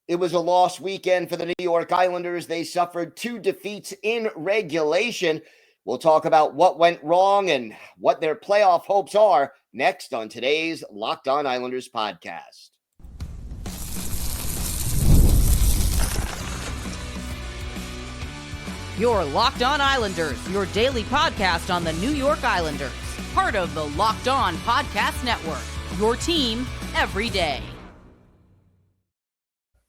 It was a lost weekend for the New York Islanders. They suffered 2 defeats in regulation. We'll talk about what went wrong and what their playoff hopes are next on today's Locked On Islanders podcast. Your Locked On Islanders, your daily podcast on the New York Islanders. Part of the Locked On Podcast Network, your team every day.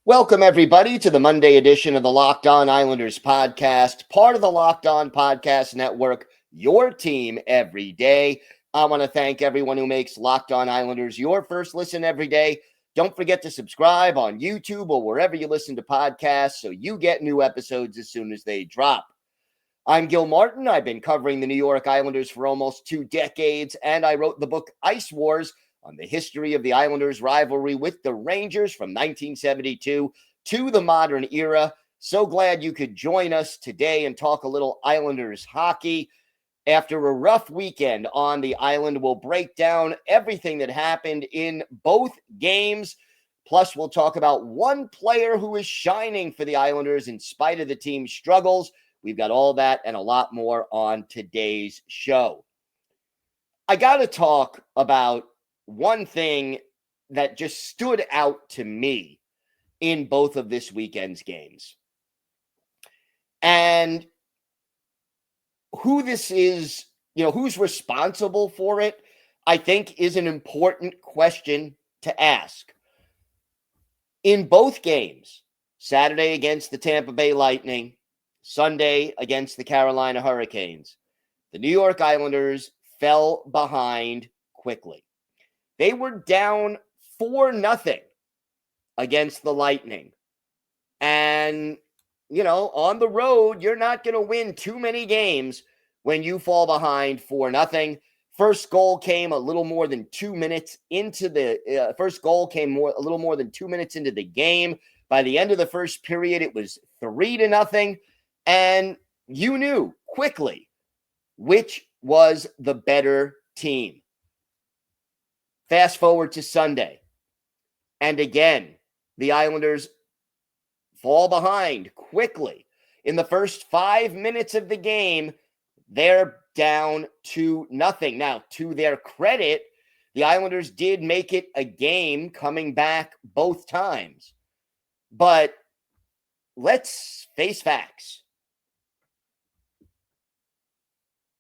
Welcome, everybody, to the Monday edition of the Locked On Islanders podcast, part of the Locked On Podcast Network, your team every day. I want to thank everyone who makes Locked On Islanders your first listen every day. Don't forget to subscribe on YouTube or wherever you listen to podcasts so you get new episodes as soon as they drop. I'm Gil Martin. I've been covering the New York Islanders for almost 2 decades, and I wrote the book Ice Wars on the history of the Islanders' rivalry with the Rangers from 1972 to the modern era. So glad you could join us today and talk a little Islanders hockey. After a rough weekend on the island, we'll break down everything that happened in both games. Plus, we'll talk about one player who is shining for the Islanders in spite of the team's struggles. We've got all that and a lot more on today's show. I got to talk about one thing that just stood out to me in both of this weekend's games. And who this is, who's responsible for it, I think is an important question to ask. In both games, Saturday against the Tampa Bay Lightning, Sunday against the Carolina Hurricanes, the New York Islanders fell behind quickly. They were down 4-0 against the Lightning. And on the road, you're not going to win too many games when you fall behind 4-0. First goal came a little more than 2 minutes into the a little more than 2 minutes into the game. By the end of the first period, it was 3-0, and you knew quickly which was the better team. Fast forward to Sunday, and again, the Islanders fall behind quickly. In the first 5 minutes of the game, they're down 2-0. Now, to their credit, the Islanders did make it a game coming back both times. But let's face facts.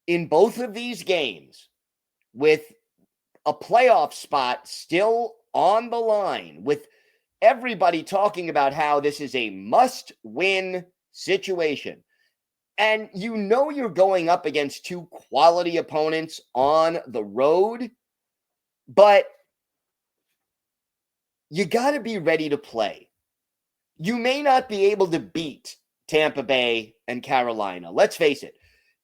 In both of these games, with a playoff spot still on the line, with everybody talking about how this is a must-win situation. And you're going up against 2 quality opponents on the road, but you got to be ready to play. You may not be able to beat Tampa Bay and Carolina. Let's face it,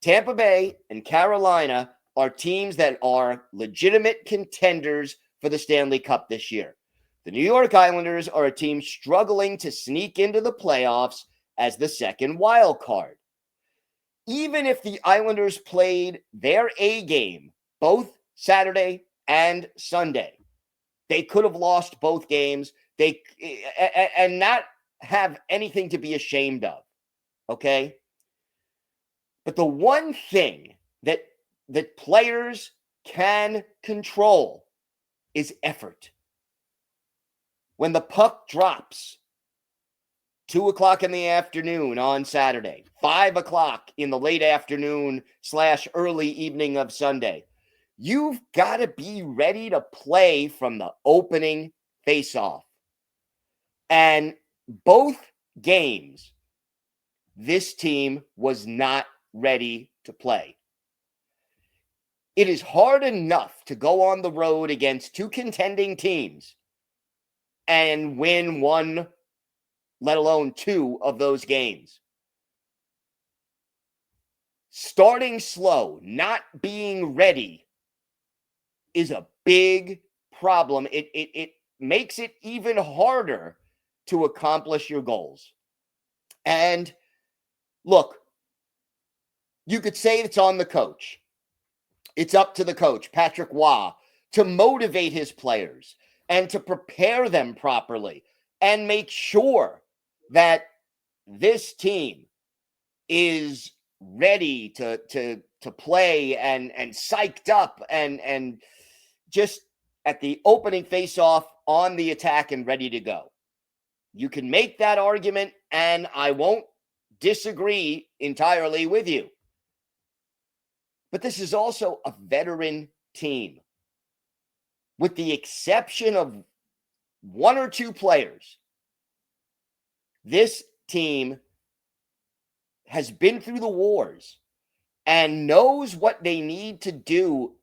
Tampa Bay and Carolina are teams that are legitimate contenders for the Stanley Cup this year. The New York Islanders are a team struggling to sneak into the playoffs as the second wild card. Even if the Islanders played their A game both Saturday and Sunday, they could have lost both games. And not have anything to be ashamed of. Okay? But the one thing that players can control is effort. When the puck drops 2:00 in the afternoon on Saturday, 5:00 in the late afternoon / early evening of Sunday, you've got to be ready to play from the opening faceoff. And both games, this team was not ready to play. It is hard enough to go on the road against 2 contending teams and win 1, let alone 2 of those games. Starting slow, not being ready, is a big problem. It makes it even harder to accomplish your goals. And look, you could say it's on the coach. It's up to the coach, Patrick Waugh, to motivate his players and to prepare them properly and make sure that this team is ready to play and psyched up and just at the opening faceoff on the attack and ready to go. You can make that argument, and I won't disagree entirely with you. But this is also a veteran team. With the exception of one or two players, this team has been through the wars and knows what they need to do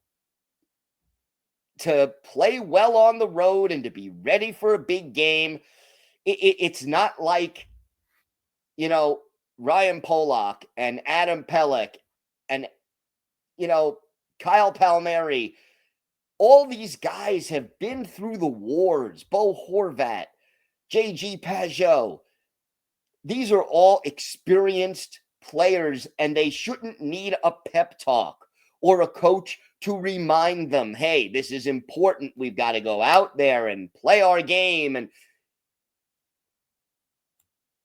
to play well on the road and to be ready for a big game. It's not like, Ryan Polak and Adam Pelech and, Kyle Palmieri. All these guys have been through the wars. Bo Horvat, J.G. Pageau. These are all experienced players, and they shouldn't need a pep talk or a coach to remind them, hey, this is important. We've got to go out there and play our game. And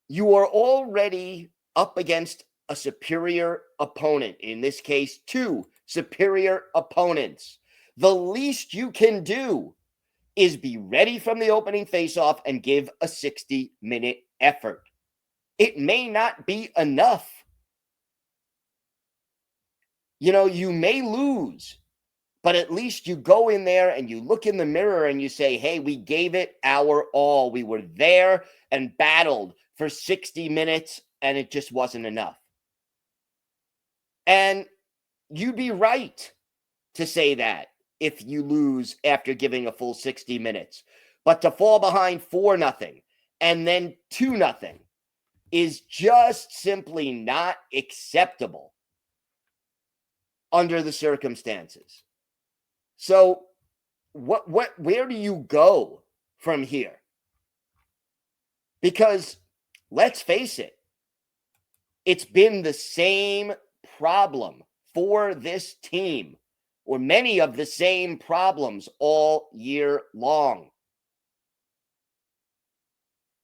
you are already up against a superior opponent. In this case, two superior opponents. The least you can do is be ready from the opening faceoff and give a 60-minute effort. It may not be enough. You may lose, but at least you go in there and you look in the mirror and you say, hey, we gave it our all. We were there and battled for 60 minutes, and it just wasn't enough. And you'd be right to say that if you lose after giving a full 60 minutes. But to fall behind 4-0 and then 2-0 is just simply not acceptable under the circumstances. So where do you go from here? Because let's face it, it's been the same problem for this team, or many of the same problems all year long.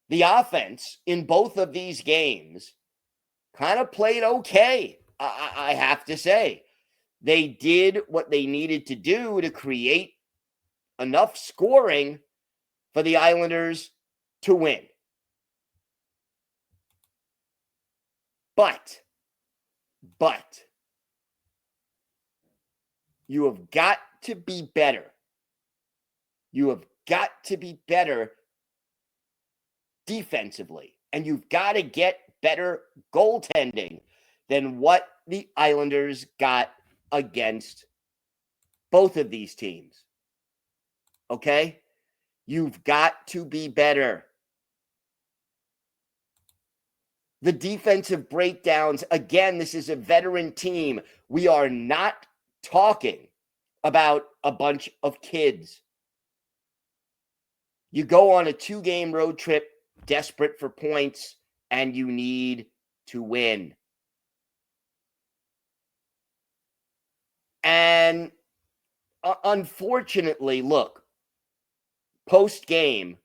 The offense in both of these games kind of played okay, I have to say. They did what they needed to do to create enough scoring for the Islanders to win. But you have got to be better. You have got to be better defensively, and you've got to get better goaltending than what the Islanders got against both of these teams. Okay? You've got to be better. The defensive breakdowns, again, this is a veteran team. We are not talking about a bunch of kids. You go on a 2-game road trip, desperate for points, and you need to win. And unfortunately, look, post-game,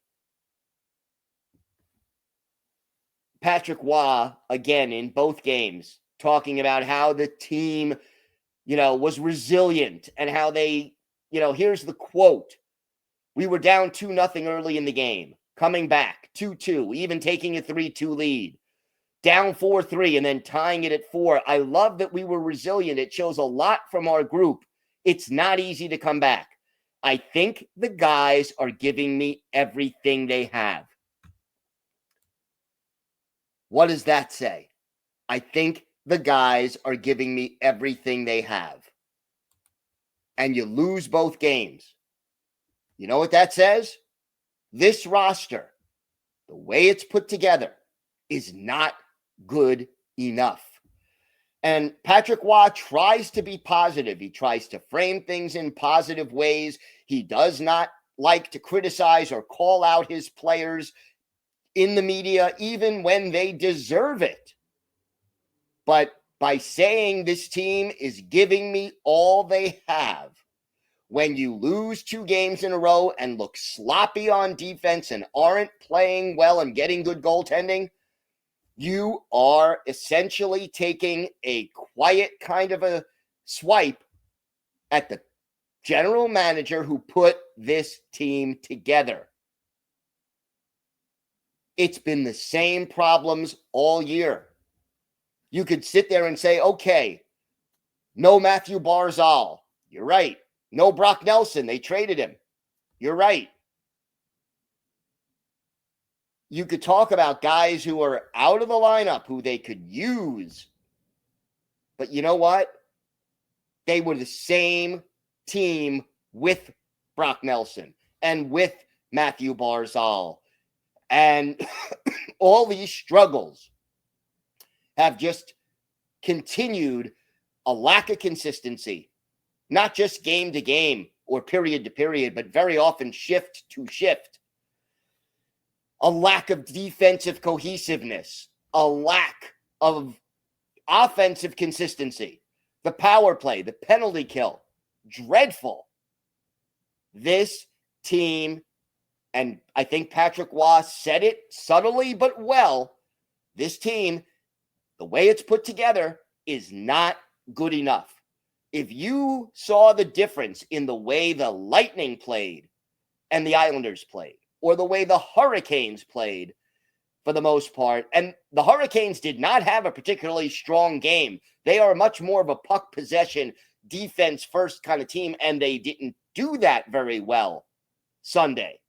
Patrick Roy, again, in both games, talking about how the team, was resilient and how they, here's the quote. We were down 2-0 early in the game, coming back 2-2, even taking a 3-2 lead, down 4-3, and then tying it at 4. I love that we were resilient. It shows a lot from our group. It's not easy to come back. I think the guys are giving me everything they have. What does that say? I think the guys are giving me everything they have. And you lose both games. You know what that says? This roster, the way it's put together, is not good enough. And Patrick Roy tries to be positive. He tries to frame things in positive ways. He does not like to criticize or call out his players in the media, even when they deserve it. But by saying this team is giving me all they have, When you lose 2 games in a row and look sloppy on defense and aren't playing well and getting good goaltending, you are essentially taking a quiet kind of a swipe at the general manager who put this team together. It's been the same problems all year. You could sit there and say, okay, no Matthew Barzal. You're right. No Brock Nelson. They traded him. You're right. You could talk about guys who are out of the lineup who they could use. But you know what? They were the same team with Brock Nelson and with Matthew Barzal. And all these struggles have just continued a lack of consistency, not just game to game or period to period, but very often shift to shift. A lack of defensive cohesiveness, a lack of offensive consistency, the power play, the penalty kill, dreadful. This team, and I think Patrick Waugh said it subtly but well, this team, the way it's put together, is not good enough. If you saw the difference in the way the Lightning played and the Islanders played, or the way the Hurricanes played for the most part, and the Hurricanes did not have a particularly strong game. They are much more of a puck possession, defense first kind of team, and they didn't do that very well Sunday.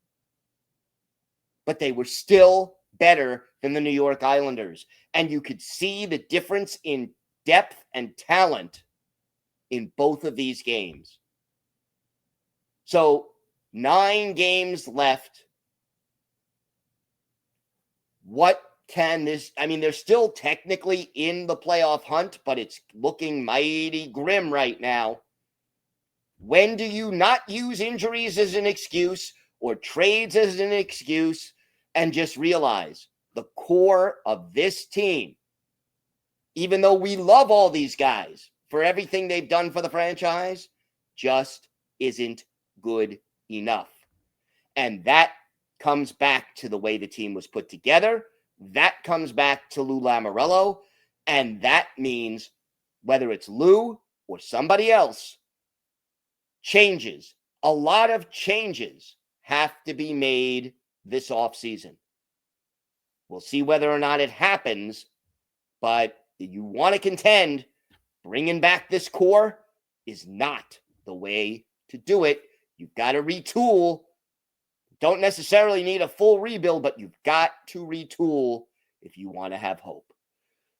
But they were still better than the New York Islanders. And you could see the difference in depth and talent in both of these games. So 9 games left. What can this, I mean, they're still technically in the playoff hunt, but it's looking mighty grim right now. When do you not use injuries as an excuse or trades as an excuse and just realize the core of this team, even though we love all these guys for everything they've done for the franchise, just isn't good enough. And that comes back to the way the team was put together. That comes back to Lou Lamoriello. And that means whether it's Lou or somebody else, changes, a lot of changes have to be made this offseason. We'll see whether or not it happens, but you want to contend, bringing back this core is not the way to do it. You've got to retool. Don't necessarily need a full rebuild, but you've got to retool if you want to have hope.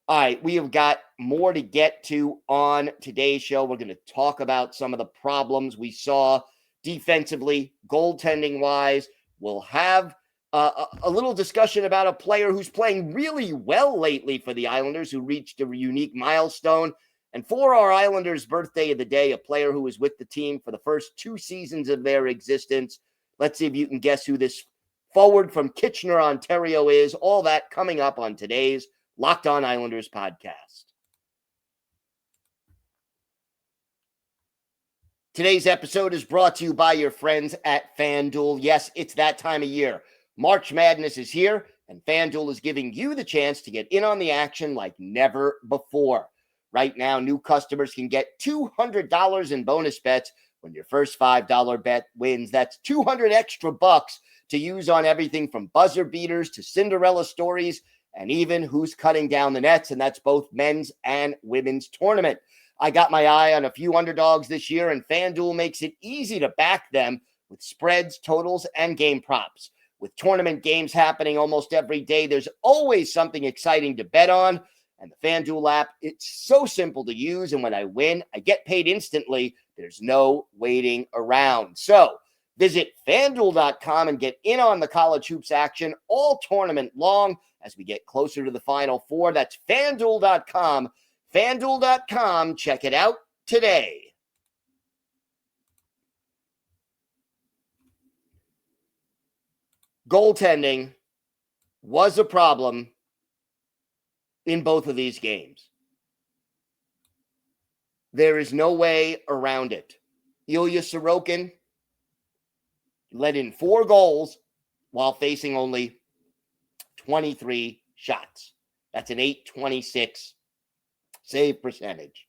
All right, we have got more to get to on today's show. We're going to talk about some of the problems we saw defensively, goaltending-wise. We'll have a little discussion about a player who's playing really well lately for the Islanders, who reached a unique milestone. And for our Islanders' birthday of the day, a player who was with the team for the first 2 seasons of their existence. Let's see if you can guess who this forward from Kitchener, Ontario is. All that coming up on today's Locked On Islanders podcast. Today's episode is brought to you by your friends at FanDuel. Yes, it's that time of year. March Madness is here, and FanDuel is giving you the chance to get in on the action like never before. Right now, new customers can get $200 in bonus bets when your first $5 bet wins. That's 200 extra bucks to use on everything from buzzer beaters to Cinderella stories and even who's cutting down the nets, and that's both men's and women's tournament. I got my eye on a few underdogs this year, and FanDuel makes it easy to back them with spreads, totals, and game props. With tournament games happening almost every day, there's always something exciting to bet on. And the FanDuel app, it's so simple to use. And when I win, I get paid instantly. There's no waiting around. So visit FanDuel.com and get in on the college hoops action all tournament long as we get closer to the Final Four. That's FanDuel.com. FanDuel.com. Check it out today. Goaltending was a problem in both of these games. There is no way around it. Ilya Sorokin let in 4 goals while facing only 23 shots. That's an .826 save percentage.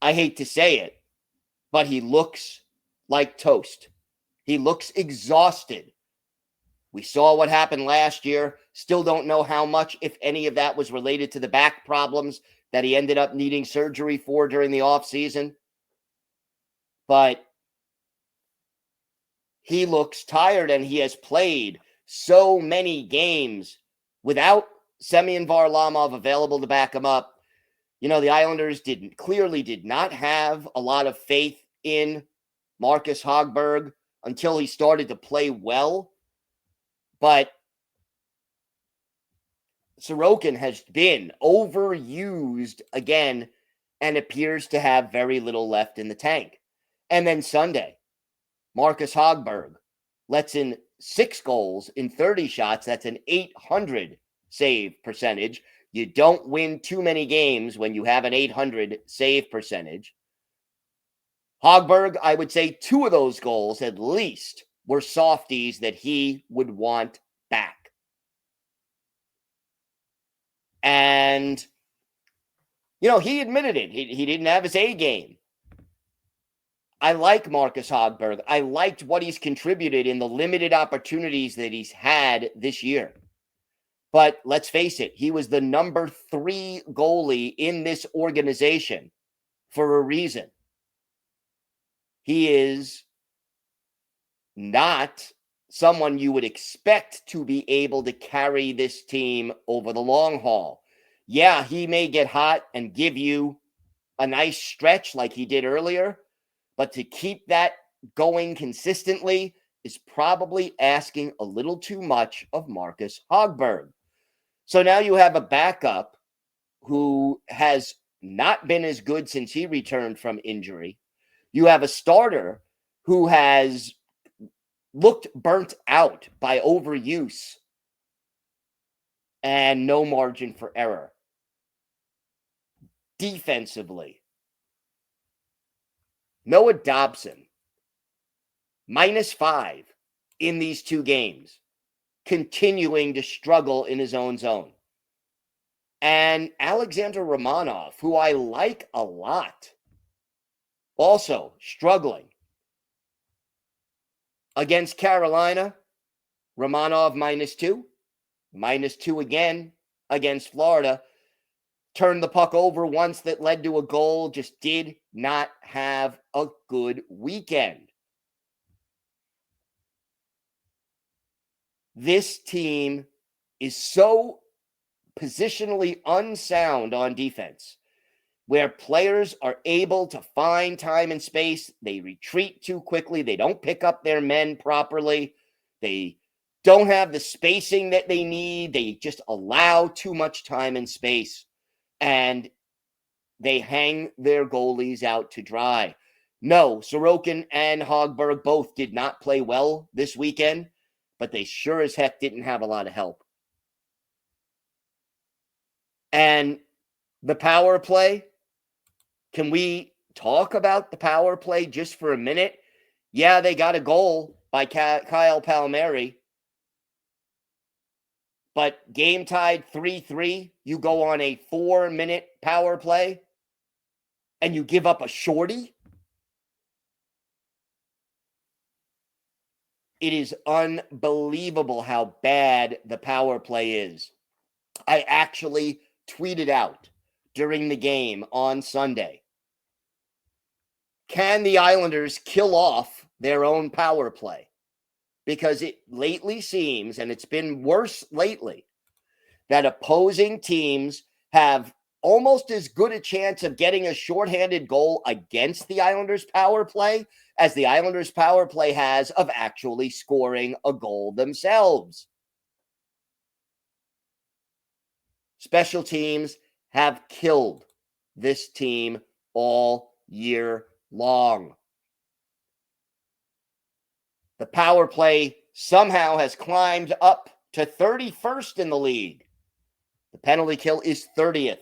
I hate to say it, but he looks like toast. He looks exhausted. We saw what happened last year. Still don't know how much, if any, of that was related to the back problems that he ended up needing surgery for during the offseason. But he looks tired, and he has played so many games without Semyon Varlamov available to back him up. You know, the Islanders clearly did not have a lot of faith in Marcus Hogberg until he started to play well. But Sorokin has been overused again and appears to have very little left in the tank. And then Sunday, Marcus Hogberg lets in 6 goals in 30 shots. That's an .800 save percentage. You don't win too many games when you have an .800 save percentage. Hogberg, I would say 2 of those goals at least were softies that he would want back. And, you know, he admitted it. He didn't have his A game. I like Marcus Hogberg. I liked what he's contributed in the limited opportunities that he's had this year. But let's face it, he was the number 3 goalie in this organization for a reason. He is not someone you would expect to be able to carry this team over the long haul. Yeah, he may get hot and give you a nice stretch like he did earlier, but to keep that going consistently is probably asking a little too much of Marcus Hogberg. So now you have a backup who has not been as good since he returned from injury. You have a starter who has looked burnt out by overuse and no margin for error. Defensively, Noah Dobson, -5 in these 2 games, continuing to struggle in his own zone. And Alexander Romanov, who I like a lot, also struggling. Against Carolina, Romanov -2, -2 again against Florida. Turned the puck over once that led to a goal, just did not have a good weekend. This team is so positionally unsound on defense, where players are able to find time and space. They retreat too quickly. They don't pick up their men properly. They don't have the spacing that they need. They just allow too much time and space, and they hang their goalies out to dry. No, Sorokin and Hogberg both did not play well this weekend, but they sure as heck didn't have a lot of help. And the power play, can we talk about the power play just for a minute? Yeah, they got a goal by Kyle Palmieri, but game tied 3-3, you go on a 4-minute power play and you give up a shorty? It is unbelievable how bad the power play is. I actually tweeted out during the game on Sunday, can the Islanders kill off their own power play? Because it lately seems, and it's been worse lately, that opposing teams have almost as good a chance of getting a shorthanded goal against the Islanders' power play as the Islanders' power play has of actually scoring a goal themselves. Special teams have killed this team all year long. The power play somehow has climbed up to 31st in the league. The penalty kill is 30th.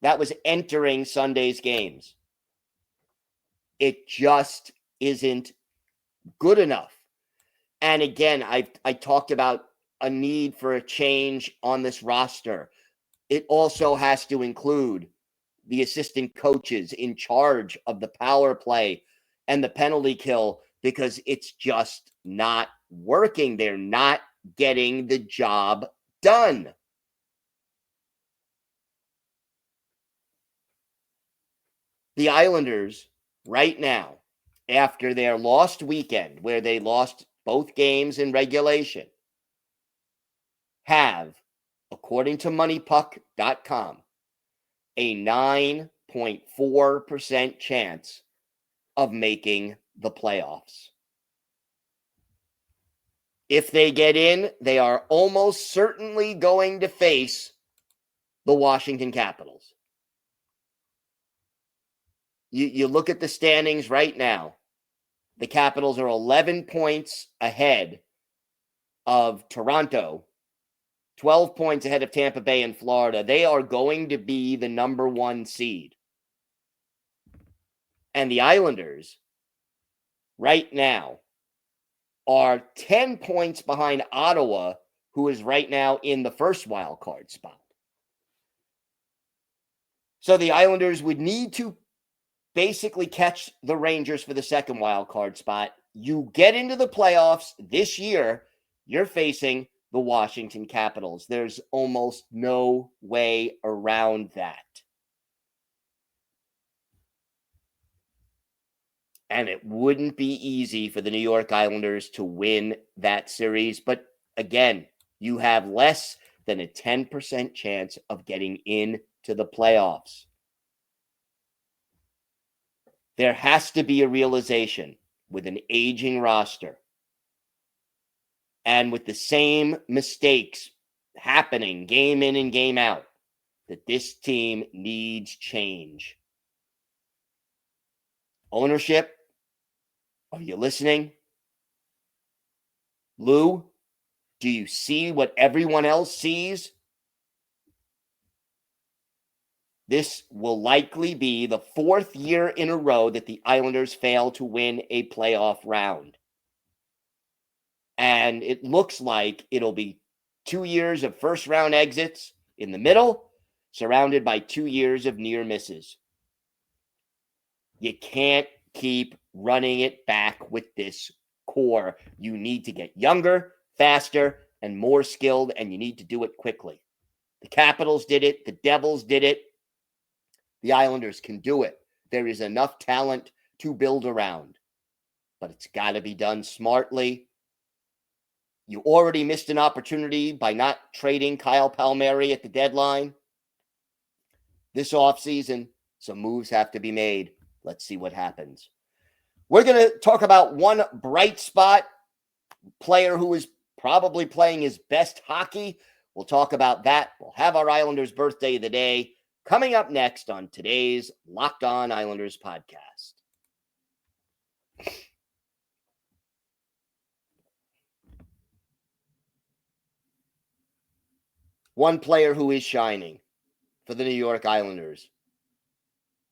That was entering Sunday's games. It just isn't good enough. And again, I talked about a need for a change on this roster. It also has to include the assistant coaches in charge of the power play and the penalty kill, because it's just not working. They're not getting the job done. The Islanders right now, after their lost weekend where they lost both games in regulation, have, according to moneypuck.com, a 9.4% chance of making the playoffs. If they get in, they are almost certainly going to face the Washington Capitals. You look at the standings right now. The Capitals are 11 points ahead of Toronto, 12 points ahead of Tampa Bay and Florida. They are going to be the number 1 seed. And the Islanders right now are 10 points behind Ottawa, who is right now in the first wild card spot. So the Islanders would need to basically catch the Rangers for the second wild card spot. You get into the playoffs this year, you're facing the Washington Capitals. There's almost no way around that. And it wouldn't be easy for the New York Islanders to win that series. But again, you have less than a 10% chance of getting into the playoffs. There has to be a realization with an aging roster and with the same mistakes happening game in and game out that this team needs change. Ownership, are you listening? Lou, do you see what everyone else sees? This will likely be the 4th year in a row that the Islanders fail to win a playoff round. And it looks like it'll be 2 years of first round exits in the middle, surrounded by 2 years of near misses. You can't keep running it back with this core. You need to get younger, faster, and more skilled, and you need to do it quickly. The Capitals did it. The Devils did it. The Islanders can do it. There is enough talent to build around, but it's got to be done smartly. You already missed an opportunity by not trading Kyle Palmieri at the deadline. This offseason, some moves have to be made. Let's see what happens. We're going to talk about one bright spot player who is probably playing his best hockey. We'll talk about that. We'll have our Islanders birthday of the day coming up next on today's Locked On Islanders podcast. One player who is shining for the New York Islanders,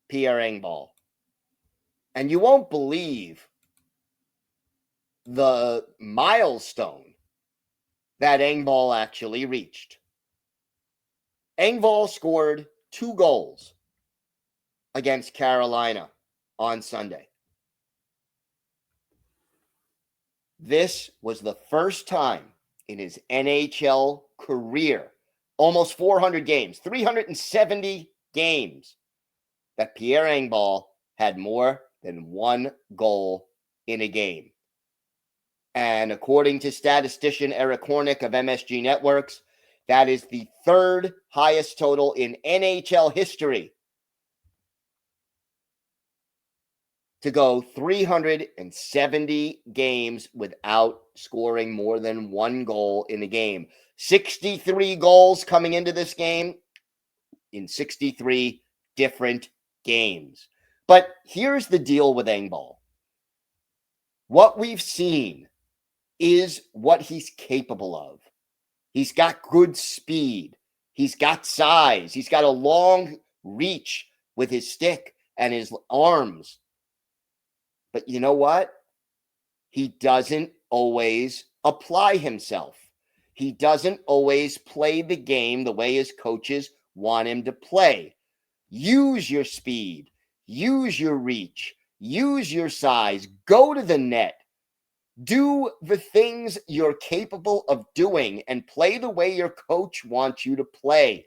Pierre Engvall. And you won't believe the milestone that Engvall actually reached. Engvall scored 2 goals against Carolina on Sunday. This was the first time in his NHL career, almost 400 games, 370 games, that Pierre Engvall had more than 1 goal in a game. And according to statistician Eric Hornick of MSG Networks, that is the 3rd highest total in NHL history to go 370 games without scoring more than 1 goal in a game. 63 goals coming into this game in 63 different games. But here's the deal with Engvall. What we've seen is what he's capable of. He's got good speed. He's got size. He's got a long reach with his stick and his arms. But you know what? He doesn't always apply himself. He doesn't always play the game the way his coaches want him to play. Use your speed, use your reach, use your size, go to the net. Do the things you're capable of doing and play the way your coach wants you to play.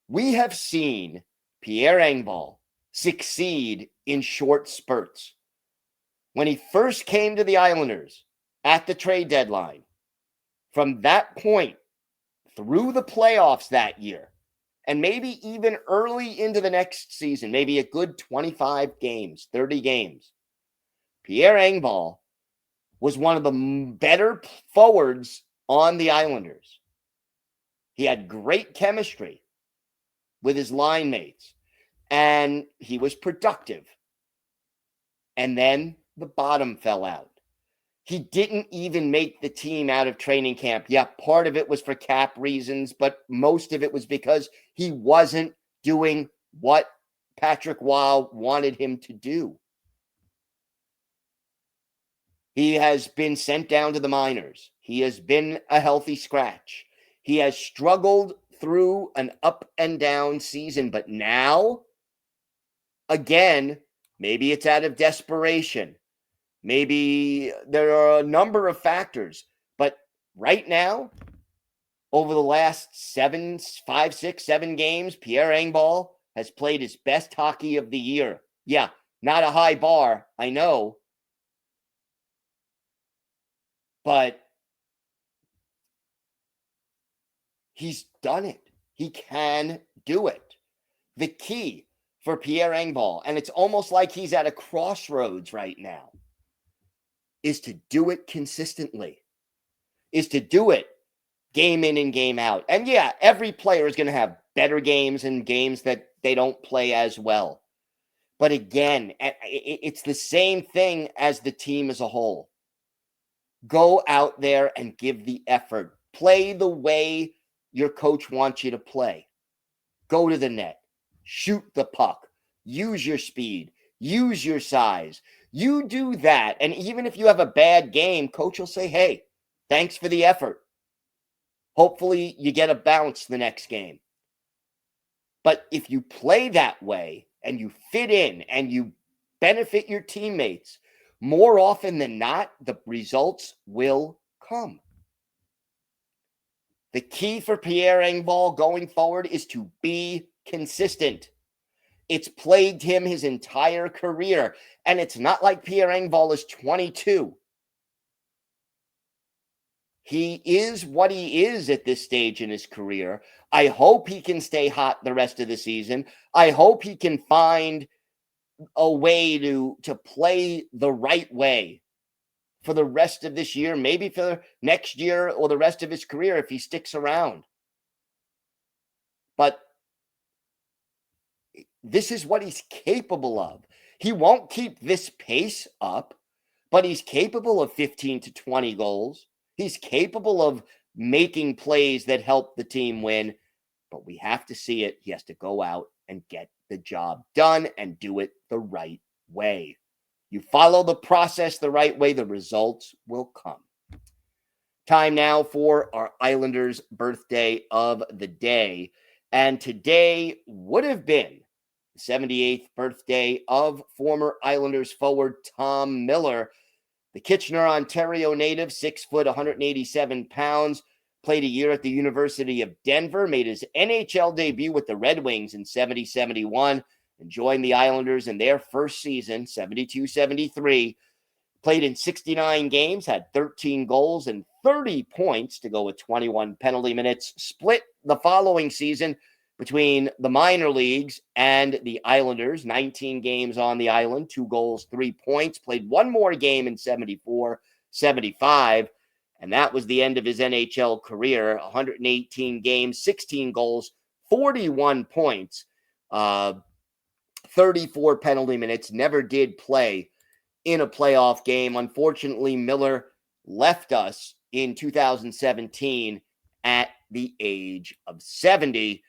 We have seen Pierre Engvall succeed in short spurts. When he first came to the Islanders at the trade deadline, from that point through the playoffs that year, and maybe even early into the next season, maybe a good 25 games, 30 games, Pierre Engvall was one of the better forwards on the Islanders. He had great chemistry with his line mates, and he was productive. And then the bottom fell out. He didn't even make the team out of training camp. Yeah, part of it was for cap reasons, but most of it was because he wasn't doing what Patrick Roy wanted him to do. He has been sent down to the minors. He has been a healthy scratch. He has struggled through an up and down season, but now, again, maybe it's out of desperation. Maybe there are a number of factors, but right now, over the last 5, 6, 7 games, Pierre Engvall has played his best hockey of the year. Yeah, not a high bar, I know, but he's done it. He can do it. The key for Pierre Engvall, and it's almost like he's at a crossroads right now, is to do it consistently, is to do it game in and game out. And yeah, every player is going to have better games and games that they don't play as well. But again, it's the same thing as the team as a whole. Go out there and give the effort. Play the way your coach wants you to play. Go to the net. Shoot the puck. Use your speed. Use your size. You do that, and even if you have a bad game, coach will say, hey, thanks for the effort. Hopefully you get a bounce the next game. But if you play that way and you fit in and you benefit your teammates, more often than not, the results will come. The key for Pierre Engvall going forward is to be consistent. It's plagued him his entire career. And it's not like Pierre Engvall is 22. He is what he is at this stage in his career. I hope he can stay hot the rest of the season. I hope he can find a way to play the right way for the rest of this year, maybe for next year or the rest of his career if he sticks around. But this is what he's capable of. He won't keep this pace up, but he's capable of 15 to 20 goals. He's capable of making plays that help the team win, but we have to see it. He has to go out and get the job done and do it the right way. You follow the process the right way, the results will come. Time now for our Islanders' birthday of the day. And today would have been the 78th birthday of former Islanders forward Tom Miller. The Kitchener, Ontario native, 6 foot, 187 pounds, played a year at the University of Denver, made his NHL debut with the Red Wings in 70-71, and joined the Islanders in their first season, 72-73. Played in 69 games, had 13 goals and 30 points to go with 21 penalty minutes. Split the following season between the minor leagues and the Islanders. 19 games on the island, 2 goals, 3 points. Played one more game in 74-75, and that was the end of his NHL career. 118 games, 16 goals, 41 points, 34 penalty minutes. Never did play in a playoff game. Unfortunately, Miller left us in 2017 at the age of 70.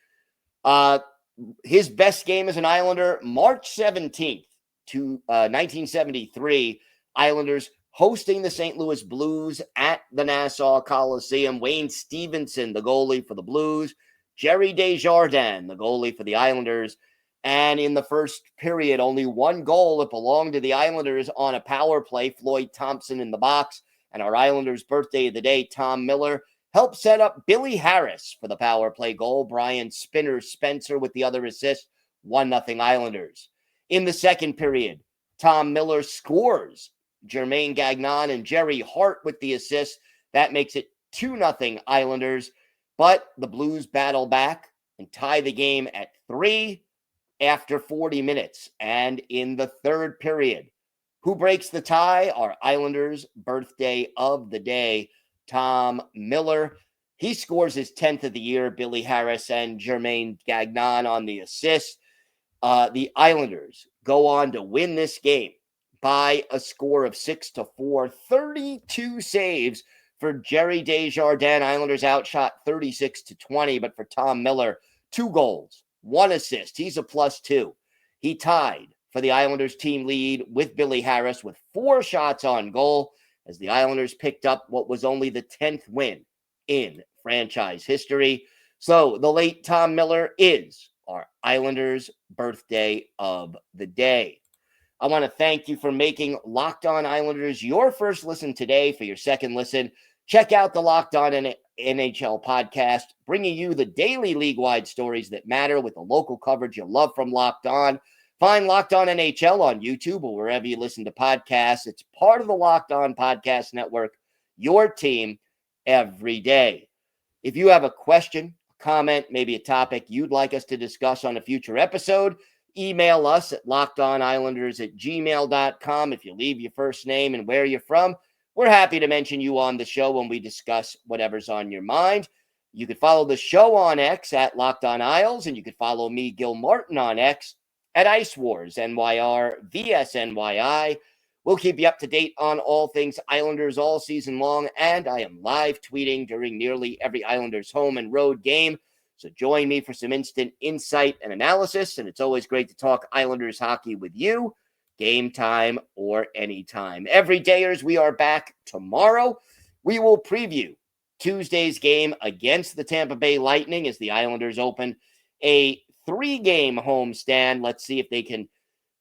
His best game as an Islander, March 17th, 1973, Islanders hosting the St. Louis Blues at the Nassau Coliseum. Wayne Stevenson, the goalie for the Blues. Jerry Desjardins, the goalie for the Islanders. And in the first period, only one goal that belonged to the Islanders on a power play. Floyd Thompson in the box. And our Islanders' birthday of the day, Tom Miller, helped set up Billy Harris for the power play goal. Brian Spinner Spencer with the other assist. 1-0 Islanders. In the second period, Tom Miller scores. Jermaine Gagnon and Jerry Hart with the assist. That makes it 2-0 Islanders. But the Blues battle back and tie the game at 3 after 40 minutes. And in the third period, who breaks the tie? Our Islanders' birthday of the day, Tom Miller. He scores his 10th of the year. Billy Harris and Jermaine Gagnon on the assist. The Islanders go on to win this game by a score of 6-4, 32 saves for Jerry Desjardins. Islanders outshot 36-20, but for Tom Miller, 2 goals, 1 assist. He's a +2. He tied for the Islanders team lead with Billy Harris with 4 shots on goal as the Islanders picked up what was only the 10th win in franchise history. So the late Tom Miller is our Islanders' birthday of the day. I want to thank you for making Locked On Islanders your first listen today. For your second listen, check out the Locked On NHL podcast, bringing you the daily league-wide stories that matter with the local coverage you love from Locked On. Find Locked On NHL on YouTube or wherever you listen to podcasts. It's part of the Locked On Podcast Network, your team every day. If you have a question, comment, maybe a topic you'd like us to discuss on a future episode, email us at lockedonislanders@gmail.com. If you leave your first name and where you're from, we're happy to mention you on the show when we discuss whatever's on your mind. You could follow the show on X at Locked On Isles, and you could follow me, Gil Martin, on X at Ice Wars, NYR, VSNYI. We'll keep you up to date on all things Islanders all season long, and I am live tweeting during nearly every Islanders home and road game. So join me for some instant insight and analysis, and it's always great to talk Islanders hockey with you, game time or anytime. Everydayers, we are back tomorrow. We will preview Tuesday's game against the Tampa Bay Lightning as the Islanders open a 3-game homestand. Let's see if they can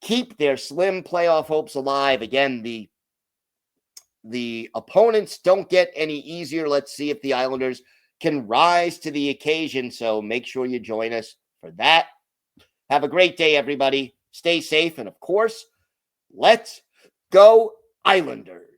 keep their slim playoff hopes alive. Again, the opponents don't get any easier. Let's see if the Islanders can rise to the occasion. So make sure you join us for that. Have a great day, everybody. Stay safe. And of course, let's go Islanders.